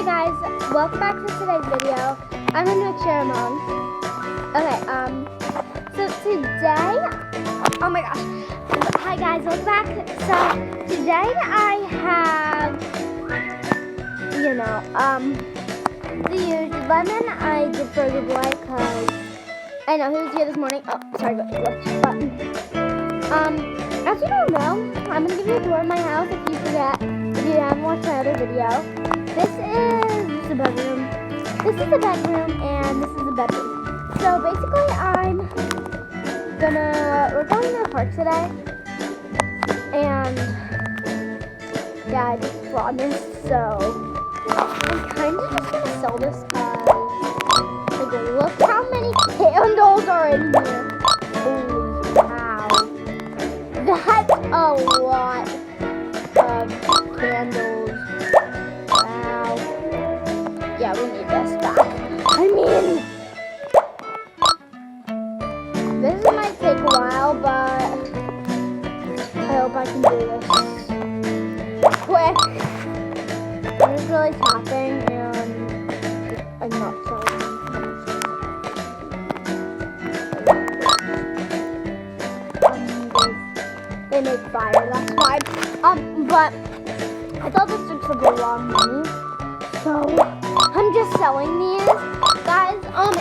guys, welcome back to today's video. I'm gonna make sure I'm on. Okay, so today, oh my gosh. Hi guys, welcome back. So today I have, the usual lemon I did for the boy because I know he was here this morning. Oh, sorry about the glitch button. As you don't know, I'm gonna give you a tour of my house if you haven't watched my other video. This is the bedroom. This is the bedroom, and this is the bedroom. So basically, we're going to the park today, and yeah, I just promised. So I'm kind of just gonna sell this because, look how many candles are in here. Holy cow! That's a lot of candles. Wow. Yeah, we need this back. This might take a while, but I hope I can do this quick. I'm just really tapping and I'm not selling. They make fire, that's why. But I thought this took such a long money, so I'm just selling these. Guys,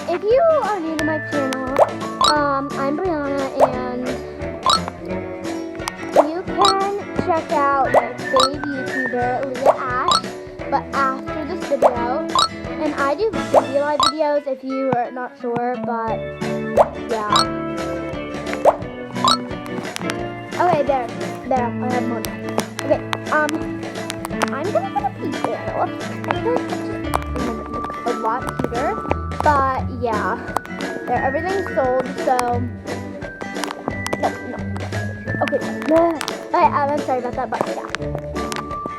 if you are new to my channel, I'm Brianna, and you can check out my fave YouTuber, Leah Ash, but after this video, and I do video live videos if you are not sure, but yeah. Okay, there, I have more. Okay, I'm gonna get a pink candle. I feel like it's just a lot cuter, but yeah, there, everything's sold, so, no. Okay, I'm sorry about that, but yeah.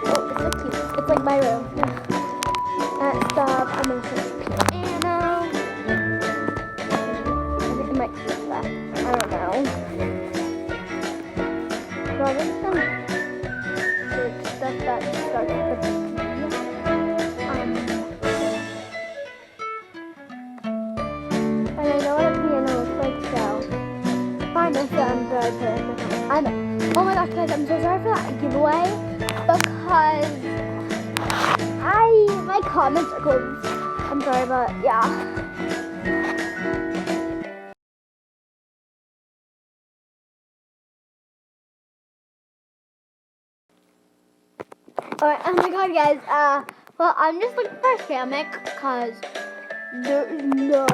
Oh, it's so cute. It's like my room. Stuff, I'm gonna switch piano. I think I might keep that. I don't know. So I'm just gonna search stuff that starts with a B. And I know what a piano looks like, so fine, I'm sorry for it. Oh my gosh, guys, I'm so sorry for that giveaway because my comments are closed. I'm sorry, but yeah. Alright, oh my god, guys, well, I'm just looking for a hammock, because there's no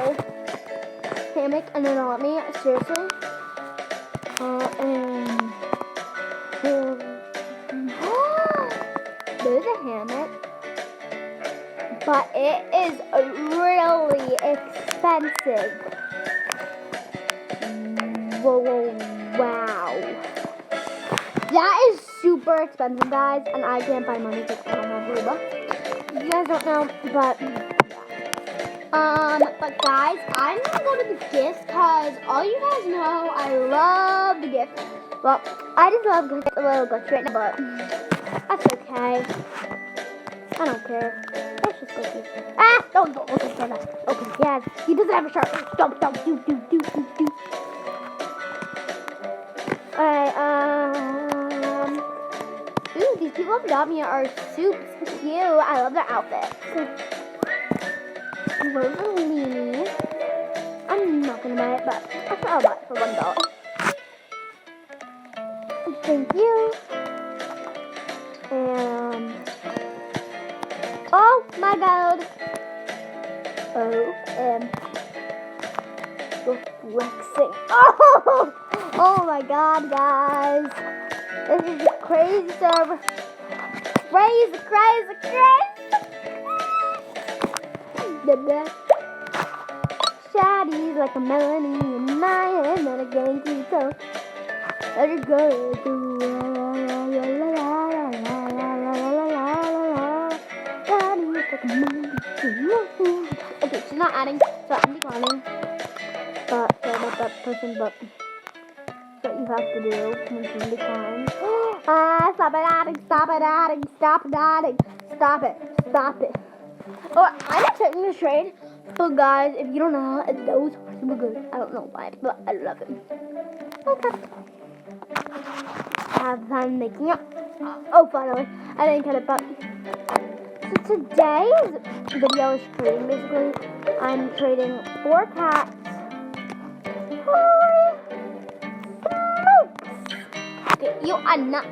hammock, and they don't let me, seriously, there's a hammock, but it is really expensive. Whoa, wow. That is super expensive, guys, and I can't buy money because I don't have Robux. You guys don't know, but but guys, I'm gonna go to the gifts because all you guys know, I love the gifts. Well, I just love a little glitch right now, but that's okay. I don't care. Let's just go through. Don't open that. Okay, yes, he doesn't have a sharp. Don't, do. Alright, ooh, these people have got me are super cute. I love their outfits. Rosalini. I'm not gonna buy it, but I'll buy it for $1. Thank you. And oh my god. Flexing. Oh my god, guys. This is a crazy server. Crazy. Shawty's like a melody in my head that I'm getting too tough. Let it go. Shawty's like a melody. Okay, she's not adding, so I'm declining. Sorry about that person, but what you have to do when you decline. Stop it adding. Stop it. Oh, I'm expecting this trade. But guys, if you don't know, those are super good. I don't know why, but I love them. Okay. Have fun making up. Oh, finally. I didn't cut it, but... So today's video is trading, basically. I'm trading 4 cats. Okay, you are not...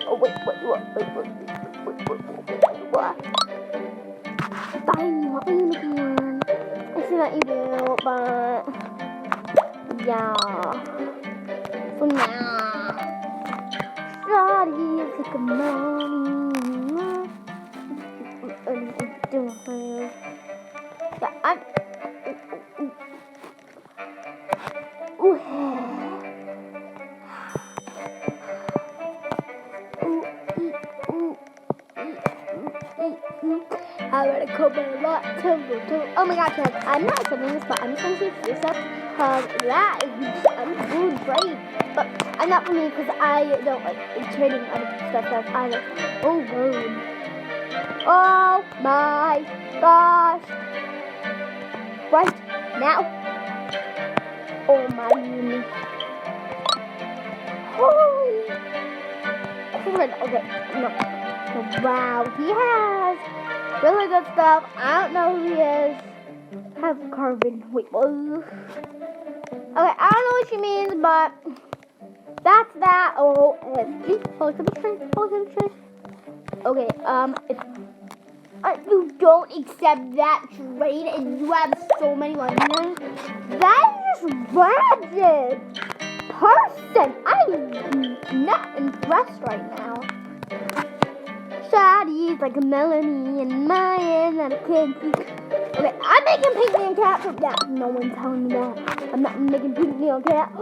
Oh, wait. What? Fine, you want me unicorn. I see that you do, but... Yeah. So now... Shawty's like a money. Yeah, I'm... Ooh. I gotta come a lot. Oh my gosh, guys, I'm not saying this, but I'm just gonna say this stuff because that is good, great. But I'm not for me because I don't like trading other stuff that I like. Oh, good. Oh my gosh. Right now. Oh my goodness. Holy crap. Okay, no. Wow, he has really good stuff. I don't know who he is. Have carbon. Wait, what? Okay, I don't know what she means, but that's that. OMG. Holy trade. Okay, if you don't accept that trade and you have so many winners, that is just tragic. Person, I'm not impressed right now. Shawty's like a Melanie and Mayan and a kid. Okay, I'm making Pink Neon Cat. Yeah, no one's telling me that. I'm not making Pink Neon Cat.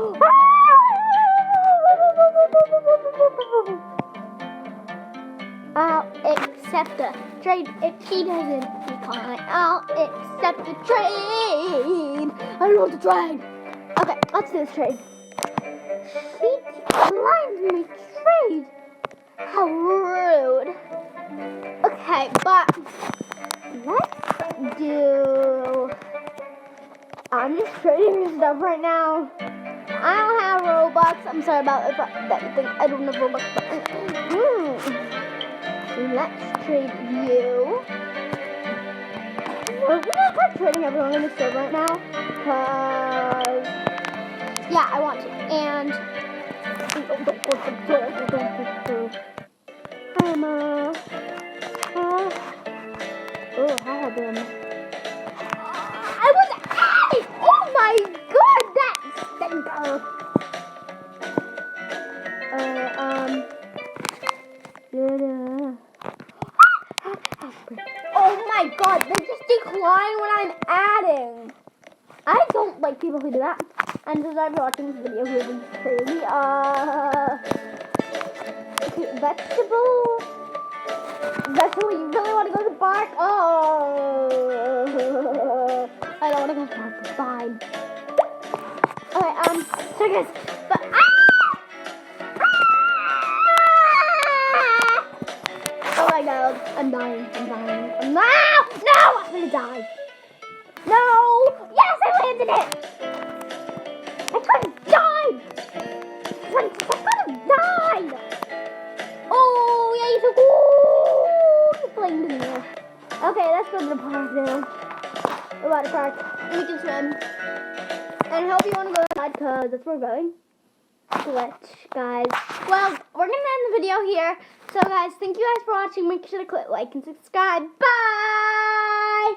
I'll accept the trade if he doesn't decline. I'll accept the trade. I don't want to trade. Okay, let's do this trade. She declined my trade. How rude. Okay, but let's do... I'm just trading this stuff right now. I don't have Robux. I'm sorry about that you think I don't have Robux. But, let's trade you. We're gonna start trading everyone in the server right now. Because... yeah, I want to. And... Hi, Ma. Oh, hi, Ben. I was adding! Oh my god, that stinker! Oh my god, they just decline when I'm adding. I don't like people who do that. And since I've been watching this video, who is crazy, vegetable, you really want to go to the park? Oh, I don't want to go to the park, fine. Okay, so guys, but, oh my god, I'm dying, no, I'm gonna die. No, yes, I landed it. I could have died. I could have died. Oh, yeah, you're so cool. You're playing me. Okay, let's go to the park now. The water park. And we can swim. And I hope you want to go outside because that's where we're going. Glitch, guys. Well, we're going to end the video here. So, guys, thank you guys for watching. Make sure to click like and subscribe. Bye.